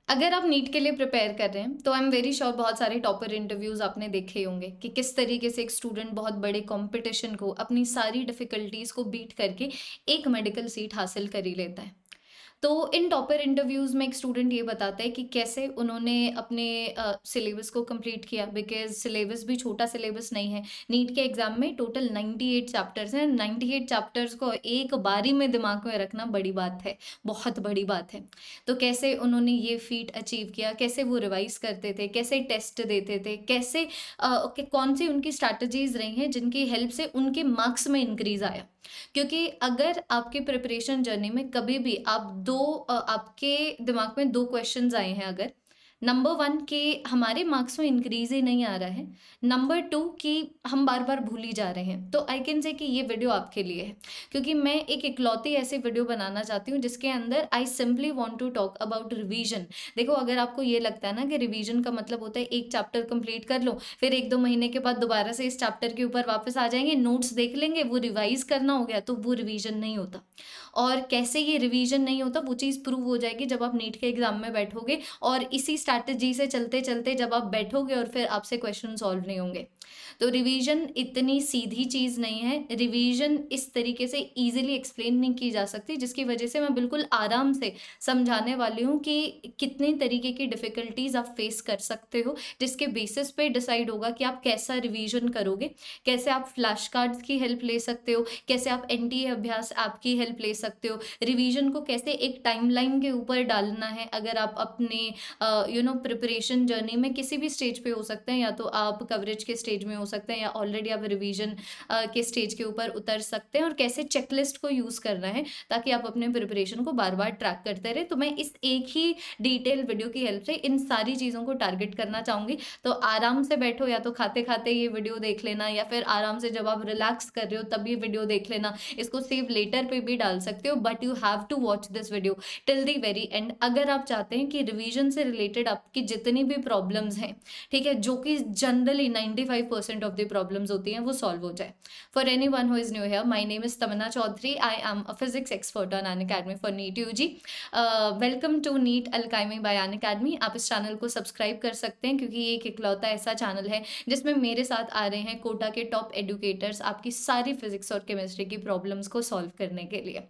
अगर आप नीट के लिए प्रिपेयर कर रहे हैं तो आई एम वेरी श्योर बहुत सारे टॉपर इंटरव्यूज आपने देखे होंगे कि किस तरीके से एक स्टूडेंट बहुत बड़े कंपटीशन को अपनी सारी डिफिकल्टीज को बीट करके एक मेडिकल सीट हासिल कर ही लेता है। तो इन टॉपर इंटरव्यूज़ में एक स्टूडेंट ये बताता है कि कैसे उन्होंने अपने सिलेबस को कंप्लीट किया, बिकॉज सिलेबस भी छोटा सिलेबस नहीं है। नीट के एग्जाम में टोटल 98 चैप्टर्स हैं। 98 चैप्टर्स को एक बारी में दिमाग में रखना बड़ी बात है, बहुत बड़ी बात है। तो कैसे उन्होंने ये फीट अचीव किया, कैसे वो रिवाइज करते थे, कैसे टेस्ट देते थे, कैसे कौन सी उनकी स्ट्रैटेजीज रही हैं जिनकी हेल्प से उनके मार्क्स में इंक्रीज आया। क्योंकि अगर आपके प्रिपरेशन जर्नी में कभी भी आपके दिमाग में दो क्वेश्चंस आए हैं, अगर नंबर 1 कि हमारे मार्क्स में इंक्रीज ही नहीं आ रहा है, नंबर 2 कि हम बार बार भूल ही जा रहे हैं, तो आई कैन से कि ये वीडियो आपके लिए है। क्योंकि मैं एक इकलौती ऐसी वीडियो बनाना चाहती हूँ जिसके अंदर I simply want to talk about revision. देखो, अगर आपको ये लगता है ना कि रिवीजन का मतलब होता है एक चैप्टर कंप्लीट कर लो, फिर 1-2 महीने के बाद दोबारा से इस चैप्टर के ऊपर वापस आ जाएंगे, नोट्स देख लेंगे, वो रिवाइज करना हो गया, तो वो रिवीजन नहीं होता। और कैसे ये रिवीजन नहीं होता वो चीज़ प्रूव हो जाएगी जब आप नीट के एग्जाम में बैठोगे और इसी स्ट्रैटेजी से चलते चलते जब आप बैठोगे और फिर आपसे क्वेश्चन सॉल्व नहीं होंगे। तो रिवीजन इतनी सीधी चीज़ नहीं है, रिवीजन इस तरीके से इजीली एक्सप्लेन नहीं की जा सकती, जिसकी वजह से मैं बिल्कुल आराम से समझाने वाली हूँ कि कितने तरीके की डिफ़िकल्टीज आप फेस कर सकते हो, जिसके बेसिस पे डिसाइड होगा कि आप कैसा रिवीजन करोगे, कैसे आप फ्लैश कार्ड्स की हेल्प ले सकते हो, कैसे आप एनटीए अभ्यास ऐप की हेल्प ले सकते हो, रिवीजन को कैसे एक टाइमलाइन के ऊपर डालना है। अगर आप अपने प्रिपरेशन जर्नी में किसी भी स्टेज पे हो सकते हैं, या तो आप कवरेज के स्टेज में हो सकते हैं या ऑलरेडी आप रिवीजन के स्टेज के ऊपर उतर सकते हैं, और कैसे चेकलिस्ट को यूज़ करना है ताकि आप अपने प्रिपरेशन को बार बार ट्रैक करते रहे। तो मैं इस एक ही डिटेल वीडियो की हेल्प से इन सारी चीज़ों को टारगेट करना चाहूँगी। तो आराम से बैठो, या तो खाते खाते ये वीडियो देख लेना, या फिर आराम से जब आप रिलैक्स कर रहे हो तब ये वीडियो देख लेना। इसको सेव लेटर पे भी डाल सकते हो, but you have to watch this video till the very end अगर आप चाहते हैं कि रिवीजन से रिलेटेड आपकी जितनी भी प्रॉब्लम्स हैं, ठीक है, जो कि जनरली 95% ऑफ द प्रॉब्लम्स होती हैं, वो सॉल्व हो जाए। For any one who is new here, my name is Tamanna Chaudhary. I am a physics expert on Unacademy for NEET UG. Welcome to NEET alchemy by Unacademy. आप इस channel को subscribe कर सकते हैं क्योंकि ये एक इकलौता ऐसा चैनल है जिसमें मेरे साथ आ रहे हैं कोटा के टॉप एडुकेटर्स आपकी सारी फिजिक्स और केमिस्ट्री की प्रॉब्लम्स को सॉल्व करने के लिए।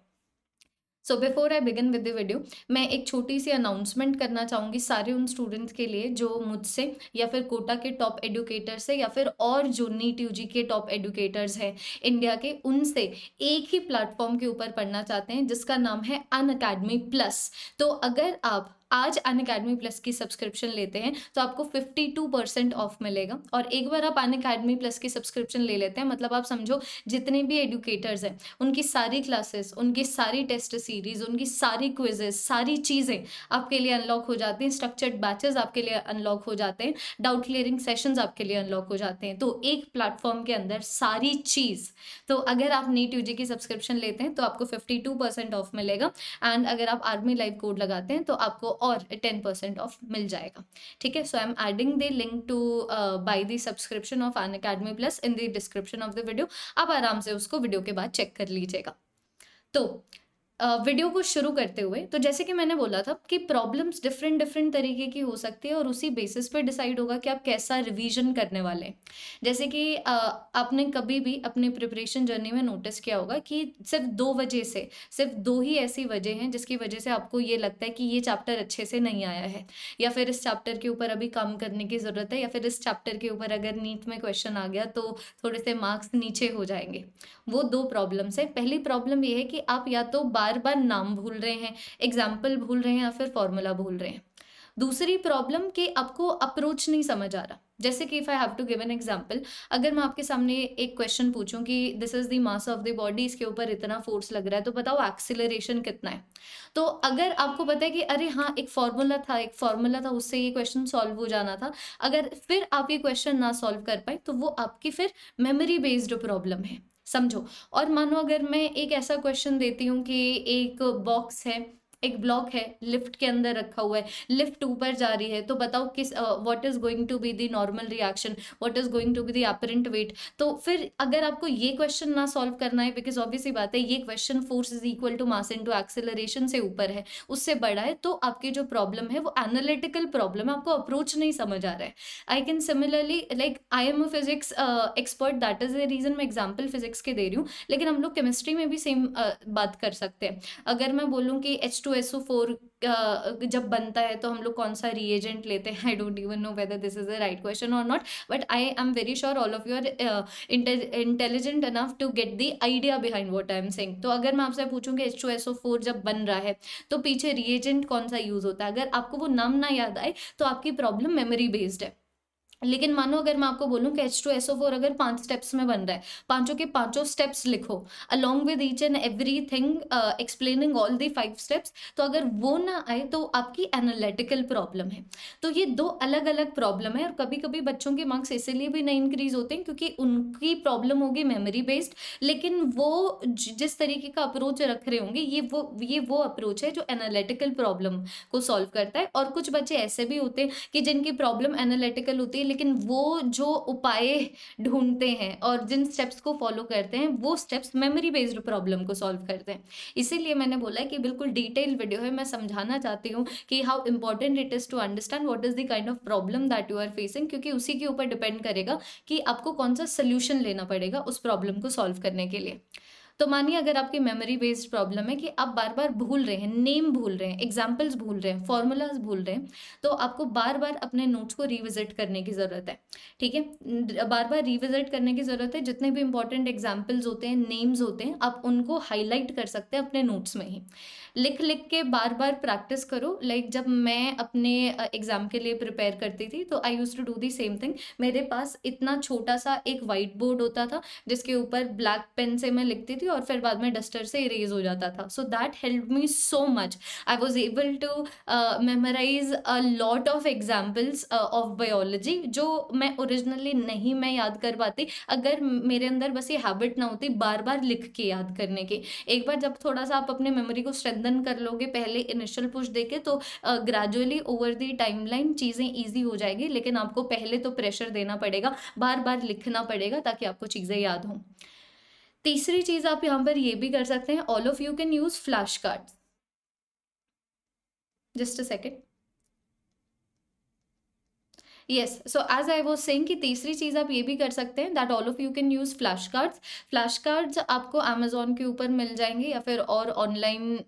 So before I begin with the video, मैं एक छोटी सी अनाउंसमेंट करना चाहूँगी सारे उन स्टूडेंट्स के लिए जो मुझसे या फिर कोटा के टॉप एडुकेटर से या फिर और जो नीट यूजी के टॉप एडुकेटर्स हैं इंडिया के, उनसे एक ही प्लेटफॉर्म के ऊपर पढ़ना चाहते हैं जिसका नाम है अनअकैडमी प्लस। तो अगर आप आज अनअकैडमी प्लस की सब्सक्रिप्शन लेते हैं तो आपको 52% ऑफ मिलेगा। और एक बार आप अनअकैडमी प्लस की सब्सक्रिप्शन ले लेते हैं, मतलब आप समझो जितने भी एडुकेटर्स हैं उनकी सारी क्लासेस, उनकी सारी टेस्ट सीरीज, उनकी सारी क्विजेस, सारी चीज़ें आपके लिए अनलॉक हो जाती हैं। स्ट्रक्चर्ड बैचेस आपके लिए अनलॉक हो जाते हैं, डाउट क्लियरिंग सेशंस आपके लिए अनलॉक हो जाते हैं। तो एक प्लेटफॉर्म के अंदर सारी चीज़। तो अगर आप नीट यूजी की सब्सक्रिप्शन लेते हैं तो आपको 52% ऑफ मिलेगा, एंड अगर आप आर्मी लाइव कोड लगाते हैं तो आपको और 10% ऑफ मिल जाएगा। ठीक है, so I am adding the link to buy the subscription of Unacademy plus in the description of the video. आप आराम से उसको वीडियो के बाद चेक कर लीजिएगा। तो वीडियो को शुरू करते हुए, तो जैसे कि मैंने बोला था कि प्रॉब्लम्स डिफरेंट डिफरेंट तरीके की हो सकती है और उसी बेसिस पे डिसाइड होगा कि आप कैसा रिवीजन करने वाले हैं। जैसे कि आपने कभी भी अपने प्रिपरेशन जर्नी में नोटिस किया होगा कि सिर्फ दो ही ऐसी वजह हैं जिसकी वजह से आपको ये लगता है कि ये चैप्टर अच्छे से नहीं आया है, या फिर इस चैप्टर के ऊपर अभी काम करने की ज़रूरत है, या फिर इस चैप्टर के ऊपर अगर नीट में क्वेश्चन आ गया तो थोड़े से मार्क्स नीचे हो जाएंगे। वो दो प्रॉब्लम्स है। पहली प्रॉब्लम ये है कि आप या तो बार बार नाम भूल रहे हैं, एग्जाम्पल भूल रहे हैं, या फिर फॉर्मूला भूल रहे हैं। दूसरी प्रॉब्लम कि आपको अप्रोच नहीं समझ आ रहा। जैसे कि if I have to give an example, अगर मैं आपके सामने एक क्वेश्चन पूछूं कि this is the mass of the body, इसके ऊपर इतना फोर्स लग रहा है, तो बताओ एक्सीलरेशन कितना है। तो अगर आपको पता है कि अरे हाँ एक फॉर्मूला था उससे ये क्वेश्चन सॉल्व हो जाना था, अगर फिर आप ये क्वेश्चन ना सॉल्व कर पाए तो वो आपकी फिर मेमोरी बेस्ड प्रॉब्लम है, समझो। और मानो अगर मैं एक ऐसा क्वेश्चन देती हूँ कि एक बॉक्स है, एक ब्लॉक है, लिफ्ट के अंदर रखा हुआ है, लिफ्ट ऊपर जा रही है, तो बताओ किस what is going to be the normal reaction, what is going to be the apparent weight. तो फिर अगर आपको ये क्वेश्चन ना सॉल्व करना है, बिकॉज ऑब्वियसली बात है ये question force is equal to mass into acceleration से ऊपर है, उससे बड़ा है, तो आपकी जो प्रॉब्लम है वो एनालिटिकल प्रॉब्लम है, आपको अप्रोच नहीं समझ आ रहा है। I can similarly like I am a physics expert, that is the reason मैं एग्जाम्पल फिजिक्स के दे रही हूँ, लेकिन हम लोग केमिस्ट्री में भी सेम बात कर सकते हैं। अगर मैं बोलूँ कि H2SO4 जब बनता है तो हम लोग कौन सा रिएजेंट लेते हैं, I don't even know whether this is the right question और not, but I am very sure all of you are intelligent enough to get the idea behind what I am saying. तो अगर मैं आपसे पूछूं कि H2SO4 जब बन रहा है तो पीछे रिएजेंट कौन सा यूज होता है, अगर आपको वो नाम ना याद आए तो आपकी प्रॉब्लम मेमोरी बेस्ड है। लेकिन मानो अगर मैं आपको बोलूं कि H2SO4 अगर 5 स्टेप्स में बन रहा है, पांचों के पांचों स्टेप्स लिखो along with each and everything explaining all the 5 steps, तो अगर वो ना आए तो आपकी एनालिटिकल प्रॉब्लम है। तो ये दो अलग अलग प्रॉब्लम है, और कभी कभी बच्चों के मार्क्स इसलिए भी नहीं इंक्रीज होते हैं क्योंकि उनकी प्रॉब्लम होगी मेमोरी बेस्ड, लेकिन वो जिस तरीके का अप्रोच रख रहे होंगे ये वो अप्रोच है जो एनालिटिकल प्रॉब्लम को सॉल्व करता है। और कुछ बच्चे ऐसे भी होते हैं कि जिनकी प्रॉब्लम एनालिटिकल होती है, लेकिन वो जो उपाय ढूंढते हैं और जिन स्टेप्स को फॉलो करते हैं वो स्टेप्स मेमोरी बेस्ड प्रॉब्लम को सॉल्व करते हैं। इसीलिए मैंने बोला है कि बिल्कुल डिटेल वीडियो है, मैं समझाना चाहती हूँ कि how important it is to understand what is the kind of problem that you are facing, क्योंकि उसी के ऊपर डिपेंड करेगा कि आपको कौन सा सोल्यूशन लेना पड़ेगा उस प्रॉब्लम को सॉल्व करने के लिए। तो मानिए अगर आपकी मेमोरी बेस्ड प्रॉब्लम है कि आप बार बार भूल रहे हैं, नेम भूल रहे हैं, एग्जाम्पल्स भूल रहे हैं, फॉर्मूलाज भूल रहे हैं, तो आपको बार बार अपने नोट्स को रिविजिट करने की ज़रूरत है। ठीक है, बार बार रिविजिट करने की ज़रूरत है। जितने भी इंपॉर्टेंट एग्जाम्पल्स होते हैं, नेम्स होते हैं, आप उनको हाईलाइट कर सकते हैं अपने नोट्स में ही, लिख लिख के बार बार प्रैक्टिस करो। लाइक जब मैं अपने एग्जाम के लिए प्रिपेयर करती थी तो I use to do the same thing. मेरे पास इतना छोटा सा एक वाइट बोर्ड होता था जिसके ऊपर ब्लैक पेन से मैं लिखती थी और फिर बाद में डस्टर से इरेज हो जाता था। So that help me so much. I was able to memorise a lot of examples of biology जो मैं ओरिजिनली नहीं मैं याद कर पाती अगर मेरे अंदर बस ये हैबिट ना होती बार बार लिख के याद करने की। एक बार जब थोड़ा सा आप अपने मेमोरी को स्ट्रेंथन कर लोगे, पहले इनिशियल पुश देके, तो ग्रेजुअली ओवर दी टाइमलाइन चीज़ें ईजी हो जाएगी, लेकिन आपको पहले तो प्रेशर देना पड़ेगा, बार बार लिखना पड़ेगा ताकि आपको चीज़ें याद हों। तीसरी चीज़ आप यहाँ पर ये भी कर सकते हैं, all of you can use flash cards. Just a second. Yes, so as I was saying कि तीसरी चीज़ आप ये भी कर सकते हैं that all of you can use flash cards. Flash cards आपको अमेजोन के ऊपर मिल जाएंगे या फिर और ऑनलाइन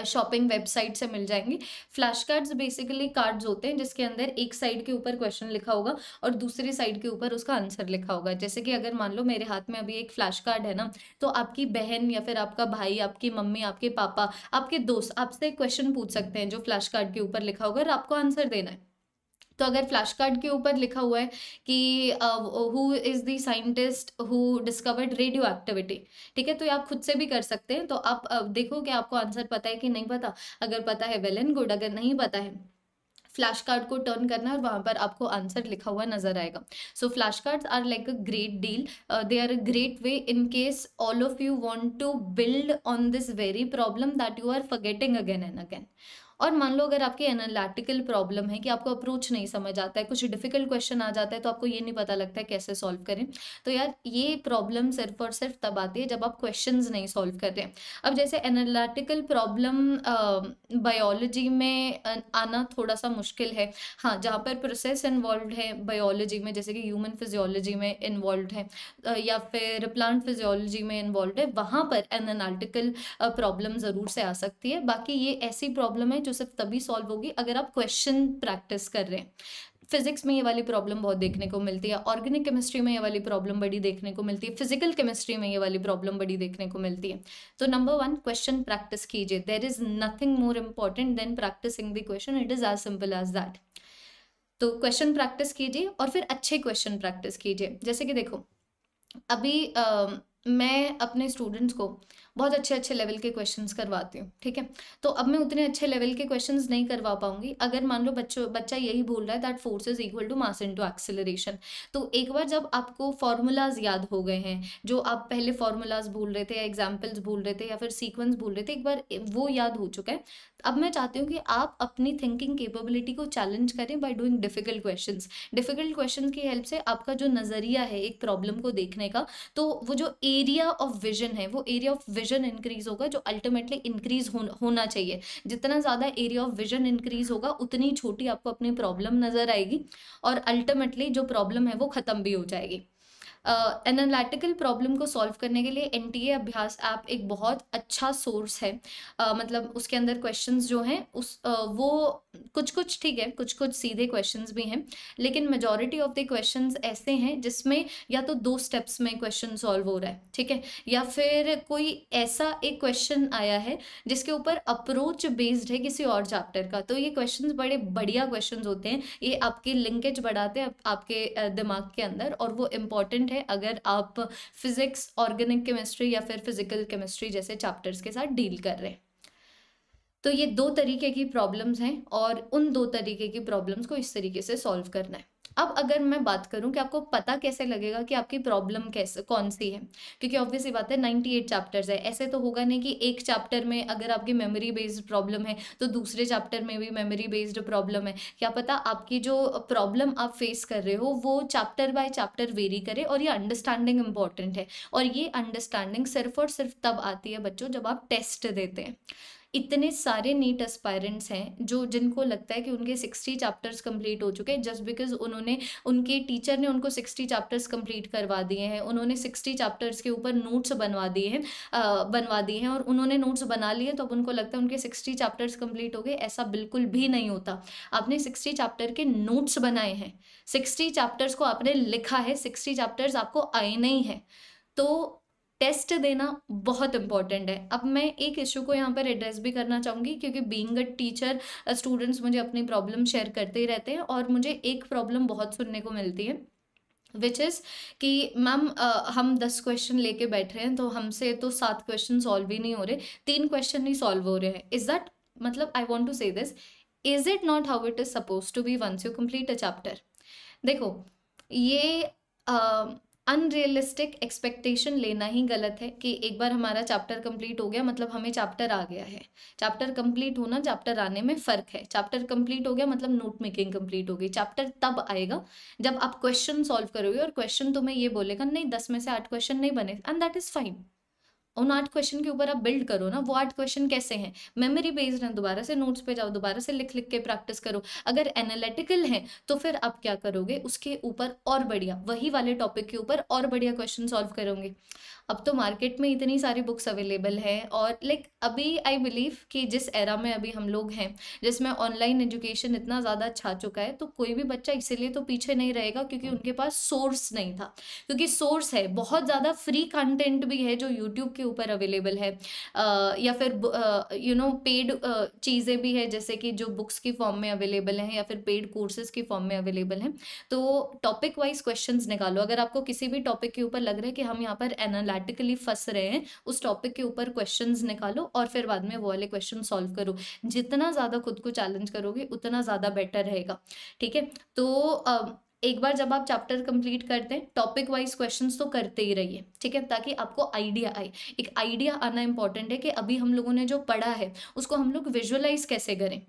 शॉपिंग वेबसाइट से मिल जाएंगे। फ्लैश कार्ड्स बेसिकली कार्ड्स होते हैं जिसके अंदर एक साइड के ऊपर क्वेश्चन लिखा होगा और दूसरी साइड के ऊपर उसका आंसर लिखा होगा। जैसे कि अगर मान लो मेरे हाथ में अभी एक फ्लैश कार्ड है ना, तो आपकी बहन या फिर आपका भाई, आपकी मम्मी, आपके पापा, आपके दोस्त आपसे क्वेश्चन पूछ सकते हैं जो फ्लैश कार्ड के ऊपर लिखा होगा और आपको आंसर देना है। तो अगर फ्लैश कार्ड के ऊपर लिखा हुआ है कि who is the scientist who discovered radio activity, ठीक है, तो ये आप खुद से भी कर सकते हैं। तो आप देखो कि आपको आंसर पता है कि नहीं पता। अगर पता है वेल एंड गुड, अगर नहीं पता है फ्लैश कार्ड को टर्न करना है और वहाँ पर आपको आंसर लिखा हुआ नजर आएगा। So flash cards are like a great deal, they are a great way in case all of you want to build on this very problem that you are forgetting again and again. और मान लो अगर आपकी analytical problem है कि आपको approach नहीं समझ आता है, कुछ डिफिकल्ट क्वेश्चन आ जाता है तो आपको ये नहीं पता लगता है कैसे सॉल्व करें, तो यार ये प्रॉब्लम सिर्फ और सिर्फ तब आती है जब आप क्वेश्चंस नहीं सॉल्व कर रहे हैं। अब जैसे एनालिटिकल प्रॉब्लम बायोलॉजी में आना थोड़ा सा मुश्किल है, हाँ, जहाँ पर प्रोसेस इन्वॉल्व है बायोलॉजी में, जैसे कि ह्यूमन फिजियोलॉजी में इन्वॉल्व है या फिर प्लांट फिजियोलॉजी में इन्वॉल्व है, वहाँ पर एनालिटिकल प्रॉब्लम ज़रूर से आ सकती है। बाकी ये ऐसी प्रॉब्लम है जो सिर्फ तभी सॉल्व होगी अगर आप क्वेश्चन प्रैक्टिस कर रहे हैं। फिजिक्स में ये वाली प्रॉब्लम बहुत देखने को मिलती है, ऑर्गेनिक केमिस्ट्री में ये वाली प्रॉब्लम बड़ी देखने को मिलती है, फिजिकल केमिस्ट्री में ये वाली प्रॉब्लम बड़ी देखने को मिलती है। तो नंबर 1, क्वेश्चन प्रैक्टिस कीजिए। There is nothing more important than practising the question, it is as simple as that. तो क्वेश्चन प्रैक्टिस कीजिए और फिर अच्छे क्वेश्चन प्रैक्टिस कीजिए। जैसे कि देखो अभी मैं अपने स्टूडेंट्स को बहुत अच्छे अच्छे लेवल के क्वेश्चंस करवाती हूँ, ठीक है। तो अब मैं उतने अच्छे लेवल के क्वेश्चंस नहीं करवा पाऊंगी अगर मान लो बच्चा यही बोल रहा है that force is equal to mass into acceleration. तो एक बार जब आपको फॉर्मूलाज याद हो गए हैं, जो आप पहले फॉर्मूलाज भूल रहे थे या एग्जाम्पल्स भूल रहे थे या फिर सीक्वेंस भूल रहे थे, एक बार वो याद हो चुका है। अब मैं चाहती हूँ कि आप अपनी थिंकिंग कैपेबिलिटी को चैलेंज करें by doing difficult questions. Difficult questions की हेल्प से आपका जो नजरिया है एक प्रॉब्लम को देखने का, तो वो जो एरिया ऑफ विजन है वो एरिया ऑफ विजन इंक्रीज होगा, जो अल्टीमेटली इंक्रीज होना चाहिए। जितना ज़्यादा एरिया ऑफ विजन इंक्रीज होगा उतनी छोटी आपको अपनी प्रॉब्लम नजर आएगी और अल्टीमेटली जो प्रॉब्लम है वो खत्म भी हो जाएगी। एनालिटिकल प्रॉब्लम को सॉल्व करने के लिए एनटीए अभ्यास ऐप एक बहुत अच्छा सोर्स है। मतलब उसके अंदर क्वेश्चंस जो हैं वो कुछ ठीक है, कुछ सीधे क्वेश्चंस भी हैं, लेकिन मेजॉरिटी ऑफ द क्वेश्चंस ऐसे हैं जिसमें या तो 2 स्टेप्स में क्वेश्चन सॉल्व हो रहा है, ठीक है, या फिर कोई ऐसा एक क्वेश्चन आया है जिसके ऊपर अप्रोच बेस्ड है किसी और चैप्टर का। तो ये क्वेश्चंस बड़े बढ़िया क्वेश्चंस होते हैं, ये आपकी लिंकेज बढ़ाते हैं आपके दिमाग के अंदर, और वो इम्पॉर्टेंट है अगर आप फिजिक्स, ऑर्गेनिक केमिस्ट्री या फिर फिजिकल केमिस्ट्री जैसे चैप्टर्स के साथ डील कर रहे हैं। तो ये 2 तरीके की प्रॉब्लम्स हैं और उन 2 तरीके की प्रॉब्लम्स को इस तरीके से सॉल्व करना है। अब अगर मैं बात करूं कि आपको पता कैसे लगेगा कि आपकी प्रॉब्लम कैसे कौन सी है, क्योंकि ऑब्वियस सी बात है 98 चैप्टर्स है, ऐसे तो होगा नहीं कि एक चैप्टर में अगर आपकी मेमोरी बेस्ड प्रॉब्लम है तो दूसरे चैप्टर में भी मेमोरी बेस्ड प्रॉब्लम है। क्या पता आपकी जो प्रॉब्लम आप फेस कर रहे हो वो चैप्टर बाय चैप्टर वेरी करे, और ये अंडरस्टैंडिंग इंपॉर्टेंट है। और ये अंडरस्टैंडिंग सिर्फ और सिर्फ तब आती है बच्चों जब आप टेस्ट देते हैं। इतने सारे नीट एस्पायरेंट्स हैं जो जिनको लगता है कि उनके 60 चैप्टर्स कंप्लीट हो चुके हैं जस्ट बिकॉज उनके टीचर ने उनको 60 चैप्टर्स कंप्लीट करवा दिए हैं, उन्होंने 60 चैप्टर्स के ऊपर नोट्स बनवा दिए हैं और उन्होंने नोट्स बना लिए, तो अब उनको लगता है उनके 60 चैप्टर्स कंप्लीट हो गए। ऐसा बिल्कुल भी नहीं होता। आपने 60 चैप्टर के नोट्स बनाए हैं, 60 चैप्टर्स को आपने लिखा है, 60 चैप्टर्स आपको आए नहीं है। तो टेस्ट देना बहुत इंपॉर्टेंट है। अब मैं एक इशू को यहाँ पर एड्रेस भी करना चाहूँगी, क्योंकि बीइंग अ टीचर स्टूडेंट्स मुझे अपनी प्रॉब्लम शेयर करते ही रहते हैं और मुझे एक प्रॉब्लम बहुत सुनने को मिलती है विच इज़ कि मैम हम 10 क्वेश्चन लेके बैठ रहे हैं तो हमसे तो 7 क्वेश्चन सॉल्व ही नहीं हो रहे, 3 क्वेश्चन नहीं सॉल्व हो रहे हैं। इज दैट, मतलब I want to say this, is it not how it is suppose to be once you complete a chapter? देखो, ये अनरियलिस्टिक एक्सपेक्टेशन लेना ही गलत है कि एक बार हमारा चैप्टर कंप्लीट हो गया मतलब हमें चैप्टर आ गया है। चैप्टर कंप्लीट होना, चैप्टर आने में फ़र्क है। चैप्टर कंप्लीट हो गया मतलब नोट मेकिंग कंप्लीट हो गई। चैप्टर तब आएगा जब आप क्वेश्चन सॉल्व करोगे और क्वेश्चन तुम्हें ये बोलेगा नहीं 10 में से 8 क्वेश्चन नहीं बने, एंड दैट इज़ फाइन। उन 8 क्वेश्चन के ऊपर आप बिल्ड करो ना। वो 8 क्वेश्चन कैसे हैं? मेमोरी बेस्ड हैं, दोबारा से नोट्स पे जाओ, दोबारा से लिख लिख के प्रैक्टिस करो। अगर एनालिटिकल हैं तो फिर आप क्या करोगे, उसके ऊपर और बढ़िया, वही वाले टॉपिक के ऊपर और बढ़िया क्वेश्चन सॉल्व करोगे। अब तो मार्केट में इतनी सारी बुक्स अवेलेबल हैं, और अभी आई बिलीव कि जिस एरा में अभी हम लोग हैं जिसमें ऑनलाइन एजुकेशन इतना ज़्यादा छा चुका है, तो कोई भी बच्चा इसीलिए तो पीछे नहीं रहेगा क्योंकि उनके पास सोर्स नहीं था। क्योंकि सोर्स है, बहुत ज़्यादा फ्री कंटेंट भी है जो यूट्यूब के ऊपर अवेलेबल है, या फिर पेड चीज़ें भी है जैसे कि जो बुक्स की फॉर्म में अवेलेबल हैं या फिर पेड कोर्सेज की फॉर्म में अवेलेबल हैं। तो टॉपिक वाइज क्वेश्चंस निकालो। अगर आपको किसी भी टॉपिक के ऊपर लग रहा है कि हम यहाँ पर एनालिटिकली फंस रहे हैं, उस टॉपिक के ऊपर क्वेश्चंस निकालो और फिर बाद में वो वाले क्वेश्चन सॉल्व करो। जितना ज़्यादा खुद को चैलेंज करोगे उतना ज़्यादा बेटर रहेगा, ठीक है। तो एक बार जब आप चैप्टर कंप्लीट करते हैं, टॉपिक वाइज क्वेश्चंस तो करते ही रहिए, ठीक है, ताकि आपको आइडिया आए। एक आइडिया आना इंपॉर्टेंट है कि अभी हम लोगों ने जो पढ़ा है उसको हम लोग विजुअलाइज कैसे करें।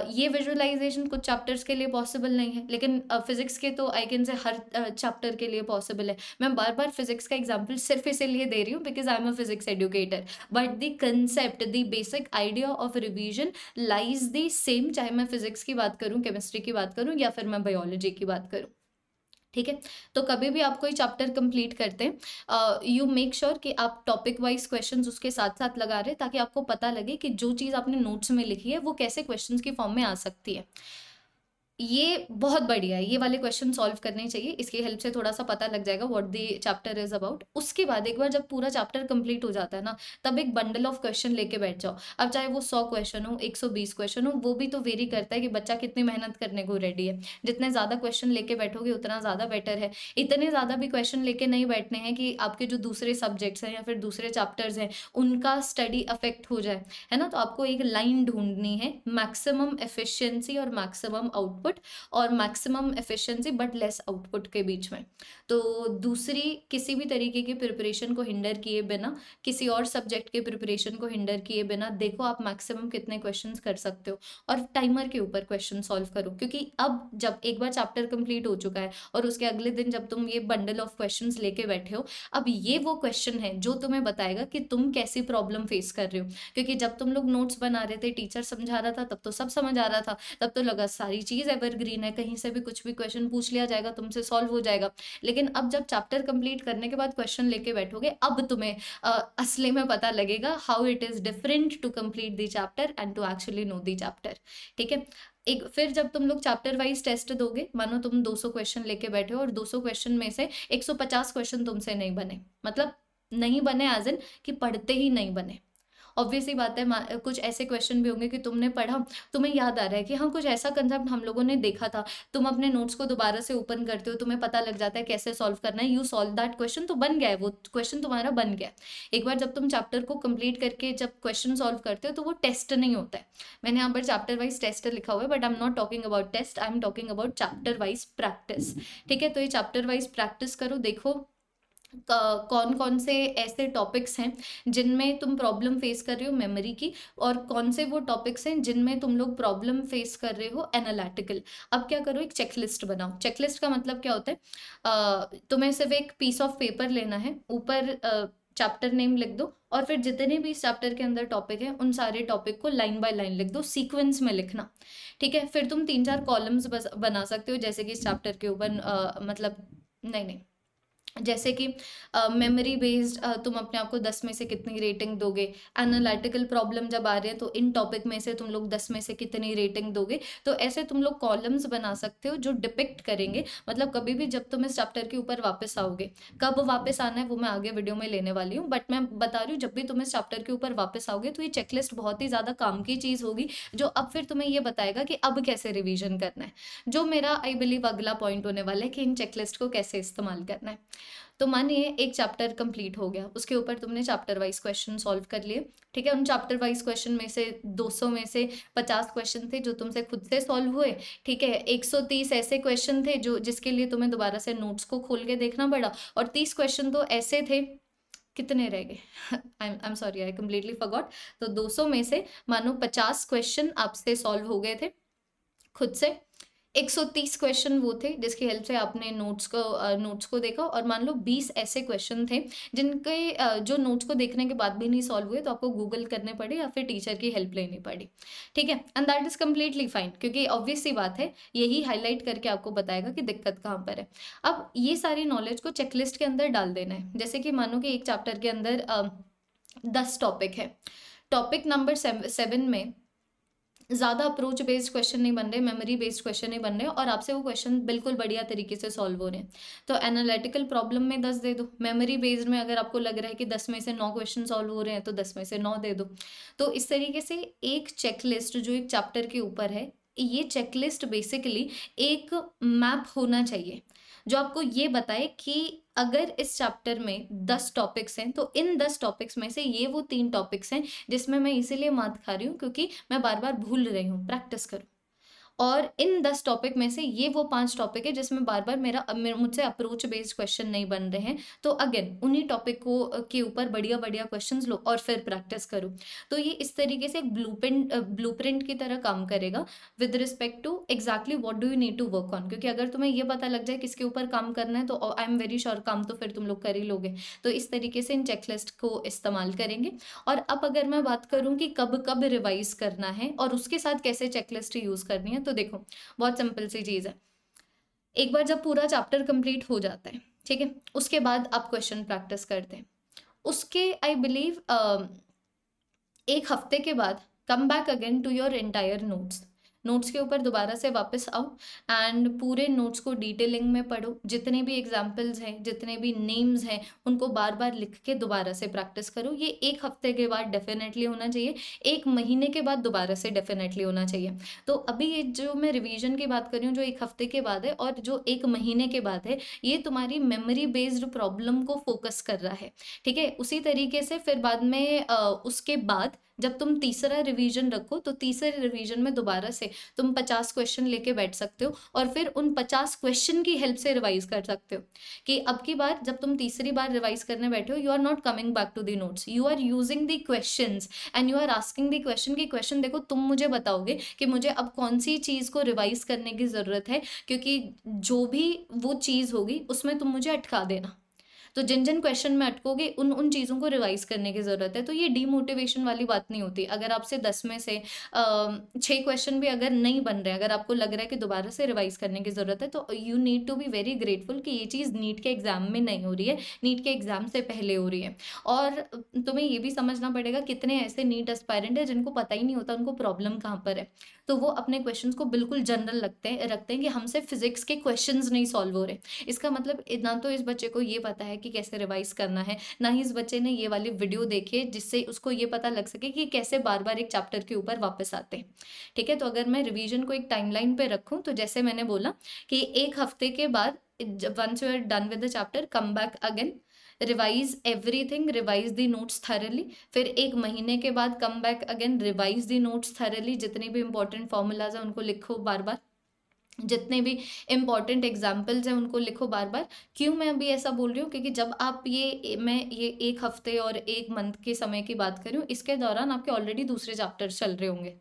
ये विजुअलाइजेशन कुछ चैप्टर्स के लिए पॉसिबल नहीं है, लेकिन फिजिक्स के तो I can say her chapter के लिए पॉसिबल है। मैं बार बार फिजिक्स का एग्जांपल सिर्फ इसीलिए दे रही हूँ because I am a physics educator, but the concept, the basic idea of revision lies the same, चाहे मैं फिजिक्स की बात करूँ, केमिस्ट्री की बात करूँ या फिर मैं बायोलॉजी की बात करूँ, ठीक है। तो कभी भी आप कोई चैप्टर कंप्लीट करते हैं, यू मेक श्योर कि आप टॉपिक वाइज क्वेश्चंस उसके साथ साथ लगा रहे हैं, ताकि आपको पता लगे कि जो चीज़ आपने नोट्स में लिखी है वो कैसे क्वेश्चंस की फॉर्म में आ सकती है। ये बहुत बढ़िया है, ये वाले क्वेश्चन सॉल्व करने चाहिए, इसकी हेल्प से थोड़ा सा पता लग जाएगा what the chapter is about. उसके बाद एक बार जब पूरा चैप्टर कंप्लीट हो जाता है ना, तब एक बंडल ऑफ क्वेश्चन लेके बैठ जाओ। अब चाहे वो 100 क्वेश्चन हो, 120 क्वेश्चन हो, वो भी तो वेरी करता है कि बच्चा कितनी मेहनत करने को रेडी है। जितने ज़्यादा क्वेश्चन लेके बैठोगे उतना ज़्यादा बेटर है। इतने ज़्यादा भी क्वेश्चन लेके नहीं बैठने हैं कि आपके जो दूसरे सब्जेक्ट्स हैं या फिर दूसरे चैप्टर्स हैं उनका स्टडी अफेक्ट हो जाए, है ना। तो आपको एक लाइन ढूंढनी है, मैक्सिमम एफिशिएंसी और मैक्सिमम आउटपुट, और maximum efficiency but less output के बीच में। तो दूसरी किसी भी तरीके की प्रिपरेशन को हिंडर किए बिना, किसी और सब्जेक्ट के प्रिपरेशन को हिंडर किए बिना देखो आप मैक्सिमम कितने क्वेश्चंस कर सकते हो, और टाइमर के ऊपर क्वेश्चन सॉल्व करो। क्योंकि अब जब एक बार चैप्टर कंप्लीट हो चुका है और उसके अगले दिन जब तुम ये बंडल ऑफ क्वेश्चंस लेके बैठे हो, अब ये वो क्वेश्चन है जो तुम्हें बताएगा कि तुम कैसी प्रॉब्लम फेस कर रहे हो। क्योंकि जब तुम लोग नोट्स बना रहे थे, टीचर समझा रहा था, तब तो सब समझ आ रहा था, तब तो लगा सारी चीज एवरग्रीन है, कहीं से भी कुछ भी क्वेश्चन पूछ लिया जाएगा, तुमसे सॉल्व हो जाएगा। लेकिन अब जब चैप्टर कंप्लीट करने के बाद क्वेश्चन लेके बैठोगे, अब तुम्हें असली में पता लगेगा how it is different to complete the chapter and to actually know the chapter. ठीक है। एक फिर जब तुम लोग चैप्टर वाइज टेस्ट दोगे, मानो तुम 200 क्वेश्चन लेके बैठे हो और 200 क्वेश्चन में से 150 क्वेश्चन तुमसे नहीं बने, मतलब नहीं बने एज इन कि पढ़ते ही नहीं बने। ऑब्वियस ही बात है, कुछ ऐसे क्वेश्चन भी होंगे कि तुमने पढ़ा, तुम्हें याद आ रहा है कि हाँ कुछ ऐसा कंसेप्ट हम लोगों ने देखा था, तुम अपने नोट्स को दोबारा से ओपन करते हो, तुम्हें पता लग जाता है कैसे सॉल्व करना है, यू सॉल्व दैट क्वेश्चन, तो बन गया है वो क्वेश्चन, तुम्हारा बन गया। एक बार जब तुम चैप्टर को कंप्लीट करके जब क्वेश्चन सॉल्व करते हो तो वो टेस्ट नहीं होता है। मैंने यहाँ पर चैप्टर वाइज टेस्ट लिखा हुआ है, but I am not talking about test, I am talking about chapter wise practice. ठीक है। तो ये चैप्टर वाइज प्रैक्टिस करो, देखो कौन कौन से ऐसे टॉपिक्स हैं जिनमें तुम प्रॉब्लम फेस कर रहे हो मेमोरी की, और कौन से वो टॉपिक्स हैं जिनमें तुम लोग प्रॉब्लम फेस कर रहे हो एनालिटिकल। अब क्या करो, एक चेकलिस्ट बनाओ। चेकलिस्ट का मतलब क्या होता है, तुम्हें सिर्फ एक पीस ऑफ पेपर लेना है, ऊपर चैप्टर नेम लिख दो, और फिर जितने भी इस चैप्टर के अंदर टॉपिक है उन सारे टॉपिक को लाइन बाय लाइन लिख दो, सीक्वेंस में लिखना। ठीक है। फिर तुम 3-4 कॉलम्स बना सकते हो, जैसे कि इस चैप्टर के ऊपर मतलब नहीं नहीं, जैसे कि मेमोरी बेस्ड तुम अपने आप को 10 में से कितनी रेटिंग दोगे, एनालिटिकल प्रॉब्लम जब आ रहे हैं तो इन टॉपिक में से तुम लोग 10 में से कितनी रेटिंग दोगे। तो ऐसे तुम लोग कॉलम्स बना सकते हो जो डिपिक्ट करेंगे, मतलब कभी भी जब तुम इस चैप्टर के ऊपर वापस आओगे, कब वापस आना है वो मैं आगे वीडियो में लेने वाली हूँ, बट मैं बता रही हूँ जब भी तुम इस चैप्टर के ऊपर वापस आओगे तो ये चेकलिस्ट बहुत ही ज़्यादा काम की चीज़ होगी, जो अब फिर तुम्हें ये बताएगा कि अब कैसे रिविजन करना है। जो मेरा आई बिलीव अगला पॉइंट होने वाला है कि इन चेकलिस्ट को कैसे इस्तेमाल करना है। तो मानिए एक चैप्टर कंप्लीट हो गया, उसके ऊपर तुमने चैप्टर वाइज क्वेश्चन सॉल्व कर लिए। ठीक है। उन चैप्टर वाइज क्वेश्चन में से 200 में से 50 क्वेश्चन थे जो तुमसे खुद से सॉल्व हुए। ठीक है। 130 ऐसे क्वेश्चन थे जो जिसके लिए तुम्हें दोबारा से नोट्स को खोल के देखना पड़ा, और 30 क्वेश्चन तो ऐसे थे, कितने रह गए I am sorry I completely forgot. तो 200 में से मानो 50 क्वेश्चन आपसे सॉल्व हो गए थे खुद से, 130 क्वेश्चन वो थे जिसकी हेल्प से आपने नोट्स को देखा, और मान लो 20 ऐसे क्वेश्चन थे जिनके जो नोट्स को देखने के बाद भी नहीं सॉल्व हुए, तो आपको गूगल करने पड़े या फिर टीचर की हेल्प लेनी पड़ी। ठीक है। And that is completely fine, क्योंकि ऑब्वियस सी बात है यही हाईलाइट करके आपको बताएगा कि दिक्कत कहाँ पर है। अब ये सारी नॉलेज को चेकलिस्ट के अंदर डाल देना है। जैसे कि मानो कि एक चैप्टर के अंदर 10 टॉपिक है, टॉपिक नंबर 7 में ज़्यादा अप्रोच बेस्ड क्वेश्चन नहीं बन रहे, मेमोरी बेस्ड क्वेश्चन नहीं बन रहे, और आपसे वो क्वेश्चन बिल्कुल बढ़िया तरीके से सॉल्व हो रहे हैं, तो एनालिटिकल प्रॉब्लम में 10 दे दो। मेमोरी बेस्ड में अगर आपको लग रहा है कि 10 में से 9 क्वेश्चन सॉल्व हो रहे हैं तो 10 में से 9 दे दो। तो इस तरीके से एक चेकलिस्ट जो एक चैप्टर के ऊपर है, ये चेकलिस्ट बेसिकली एक मैप होना चाहिए जो आपको ये बताए कि अगर इस चैप्टर में 10 टॉपिक्स हैं तो इन 10 टॉपिक्स में से ये वो 3 टॉपिक्स हैं जिसमें मैं इसीलिए मात खा रही हूँ क्योंकि मैं बार बार भूल रही हूँ, प्रैक्टिस करो। और इन 10 टॉपिक में से ये वो 5 टॉपिक है जिसमें बार बार मुझसे अप्रोच बेस्ड क्वेश्चन नहीं बन रहे हैं, तो अगेन उन्हीं टॉपिक को के ऊपर बढ़िया बढ़िया क्वेश्चंस लो और फिर प्रैक्टिस करो। तो ये इस तरीके से एक ब्लूप्रिंट की तरह काम करेगा with respect to exactly what do you need to work on, क्योंकि अगर तुम्हें ये पता लग जाए किसके ऊपर काम करना है तो आई एम वेरी श्योर काम तो फिर तुम लोग कर ही लोगे। तो इस तरीके से इन चेकलिस्ट को इस्तेमाल करेंगे। और अब अगर मैं बात करूँ कि कब कब रिवाइज करना है और उसके साथ कैसे चेकलिस्ट यूज करनी है, तो देखो बहुत सिंपल सी चीज है। एक बार जब पूरा चैप्टर कंप्लीट हो जाता है, ठीक है, उसके बाद आप क्वेश्चन प्रैक्टिस करते हैं। उसके आई बिलीव 1 हफ्ते के बाद come back again to your entire notes. Notes के ऊपर दोबारा से वापस आओ एंड पूरे नोट्स को डिटेलिंग में पढ़ो, जितने भी एग्जाम्पल्स हैं, जितने भी नेम्स हैं, उनको बार बार लिख के दोबारा से प्रैक्टिस करो। ये 1 हफ्ते के बाद डेफिनेटली होना चाहिए, 1 महीने के बाद दोबारा से डेफिनेटली होना चाहिए। तो अभी ये जो मैं रिवीजन की बात कर रही हूँ, जो 1 हफ्ते के बाद है और जो 1 महीने के बाद है, ये तुम्हारी मेमोरी बेस्ड प्रॉब्लम को फोकस कर रहा है, ठीक है। उसी तरीके से फिर बाद में उसके बाद जब तुम तीसरा रिवीजन रखो तो तीसरे रिवीजन में दोबारा से तुम 50 क्वेश्चन लेके बैठ सकते हो और फिर उन 50 क्वेश्चन की हेल्प से रिवाइज कर सकते हो कि अब की बार जब तुम तीसरी बार रिवाइज करने बैठे हो, you are not coming back to the notes, you are using the questions and you are asking the question की क्वेश्चन देखो तुम मुझे बताओगे कि मुझे अब कौन सी चीज़ को रिवाइज करने की ज़रूरत है, क्योंकि जो भी वो चीज़ होगी उसमें तुम मुझे अटका देना। तो जिन जिन क्वेश्चन में अटकोगे उन उन चीज़ों को रिवाइज करने की ज़रूरत है। तो ये डीमोटिवेशन वाली बात नहीं होती। अगर आपसे 10 में से 6 क्वेश्चन भी अगर नहीं बन रहे, अगर आपको लग रहा है कि दोबारा से रिवाइज करने की ज़रूरत है, तो you need to be very grateful कि ये चीज़ नीट के एग्ज़ाम में नहीं हो रही है, नीट के एग्ज़ाम से पहले हो रही है। और तुम्हें ये भी समझना पड़ेगा कितने ऐसे नीट एस्पायरेंट है जिनको पता ही नहीं होता उनको प्रॉब्लम कहाँ पर है, तो वो अपने क्वेश्चन को बिल्कुल जनरल रखते हैं कि हमसे फिजिक्स के क्वेश्चन नहीं सॉल्व हो रहे। इसका मतलब ना तो इस बच्चे को ये पता है कि कैसे रिवाइज करना है, ना ही इस बच्चे ने ये वाली वीडियो देखी है जिससे उसको ये पता लग सके कि कैसे बार बार एक चैप्टर के ऊपर वापस आते हैं, ठीक है। तो अगर मैं रिवीजन को एक टाइमलाइन पे रखूं तो जैसे मैंने बोला कि 1 हफ्ते के बाद once you are done with the chapter, come back again, revise everything, revise the notes thoroughly. फिर 1 महीने के बाद come back again, revise the notes thoroughly, जितने भी इंपॉर्टेंट फॉर्मूलाज हैं उनको लिखो बार बार, जितने भी इंपॉर्टेंट एग्जाम्पल्स हैं उनको लिखो बार बार। क्यों मैं अभी ऐसा बोल रही हूँ, क्योंकि जब आप मैं ये 1 हफ्ते और 1 मंथ के समय की बात कर रही हूँ, इसके दौरान आपके ऑलरेडी दूसरे चैप्टर चल रहे होंगे,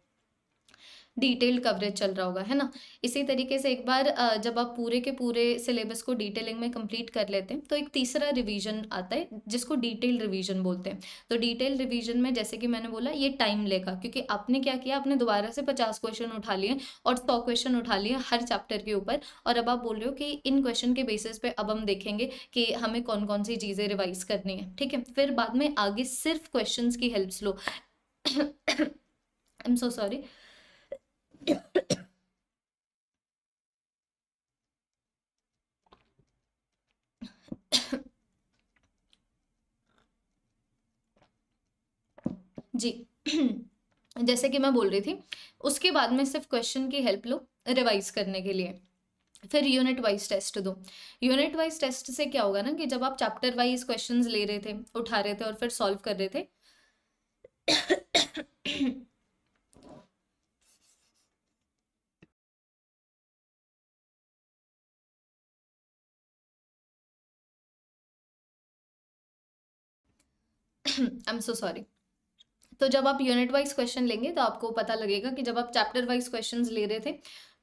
डिटेल्ड कवरेज चल रहा होगा, है ना। इसी तरीके से एक बार जब आप पूरे के पूरे सिलेबस को डिटेलिंग में कंप्लीट कर लेते हैं तो एक तीसरा रिवीजन आता है जिसको डिटेल्ड रिवीजन बोलते हैं। तो डिटेल्ड रिवीजन में जैसे कि मैंने बोला ये टाइम लेगा, क्योंकि आपने क्या किया, आपने दोबारा से 50 क्वेश्चन उठा लिए और 100 क्वेश्चन उठा लिए हर चैप्टर के ऊपर, और अब आप बोल रहे हो कि इन क्वेश्चन के बेसिस पे अब हम देखेंगे कि हमें कौन कौन सी चीज़ें रिवाइज करनी है, ठीक है। फिर बाद में आगे सिर्फ क्वेश्चन की हेल्प लो। I am so sorry. जी। जैसे कि मैं बोल रही थी, उसके बाद में सिर्फ क्वेश्चन की हेल्प लो रिवाइज करने के लिए। फिर यूनिट वाइज टेस्ट दो। यूनिट वाइज टेस्ट से क्या होगा ना कि जब आप चैप्टर वाइज क्वेश्चंस ले रहे थे, उठा रहे थे और फिर सॉल्व कर रहे थे आई एम सो सॉरी। तो जब आप यूनिट वाइज क्वेश्चन लेंगे तो आपको पता लगेगा कि जब आप चैप्टर वाइज क्वेश्चंस ले रहे थे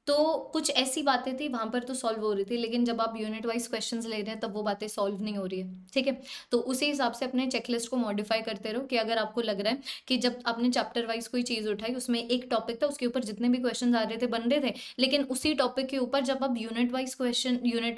तो कुछ ऐसी बातें थी वहां पर तो सॉल्व हो रही थी, लेकिन जब आप यूनिट वाइज क्वेश्चंस ले रहे हैं तब वो बातें सॉल्व नहीं हो रही है, ठीक है। तो उसी हिसाब से अपने चेकलिस्ट को मॉडिफाई करते रहो कि अगर आपको लग रहा है कि जब आपने चैप्टर वाइज कोई चीज़ उठाई उसमें एक टॉपिक था, उसके ऊपर जितने भी क्वेश्चन आ रहे थे बन रहे थे, लेकिन उसी टॉपिक के ऊपर जब आप यूनिट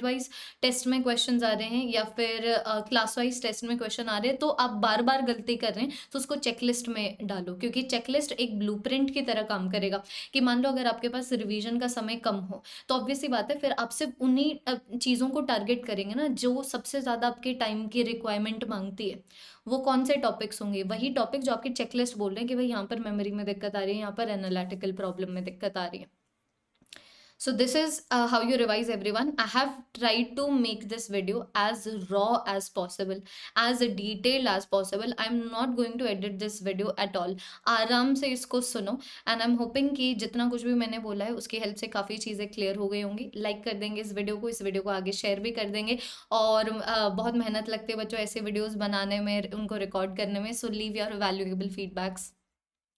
वाइज टेस्ट में क्वेश्चन आ रहे हैं या फिर क्लास वाइज टेस्ट में क्वेश्चन आ रहे हैं तो आप बार बार गलती कर रहे हैं, तो उसको चेकलिस्ट में डालो, क्योंकि चेकलिस्ट एक ब्लूप्रिंट की तरह काम करेगा। कि मान लो अगर आपके पास रिवीजन का समय कम हो तो ऑब्वियसली बात है फिर आप सिर्फ उन्हीं चीज़ों को टारगेट करेंगे ना जो सबसे ज़्यादा आपके टाइम की रिक्वायरमेंट मांगती है। वो कौन से टॉपिक्स होंगे, वही टॉपिक जो आपके चेकलिस्ट बोल रहे हैं कि भाई यहाँ पर मेमोरी में दिक्कत आ रही है, यहाँ पर एनालिटिकल प्रॉब्लम में दिक्कत आ रही है। So this is how you revise everyone. I have tried to make this video as raw as possible, as detailed as possible. I'm not going to edit this video at all. आराम से इसको सुनो and I'm hoping कि जितना कुछ भी मैंने बोला है उसकी हेल्प से काफ़ी चीज़ें क्लियर हो गई होंगी। लाइक कर देंगे इस वीडियो को आगे शेयर भी कर देंगे, और बहुत मेहनत लगती है बच्चों ऐसे वीडियोज़ बनाने में, उनको रिकॉर्ड करने में। So leave your valuable feedbacks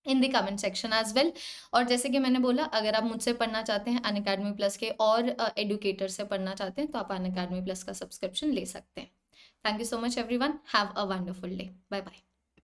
in the comment section as well. और जैसे कि मैंने बोला अगर आप मुझसे पढ़ना चाहते हैं अनअकैडमी प्लस के और एडुकेटर से पढ़ना चाहते हैं तो आप अनअकैडमी प्लस का सब्सक्रिप्शन ले सकते हैं। Thank you so much everyone, have a wonderful day, bye bye.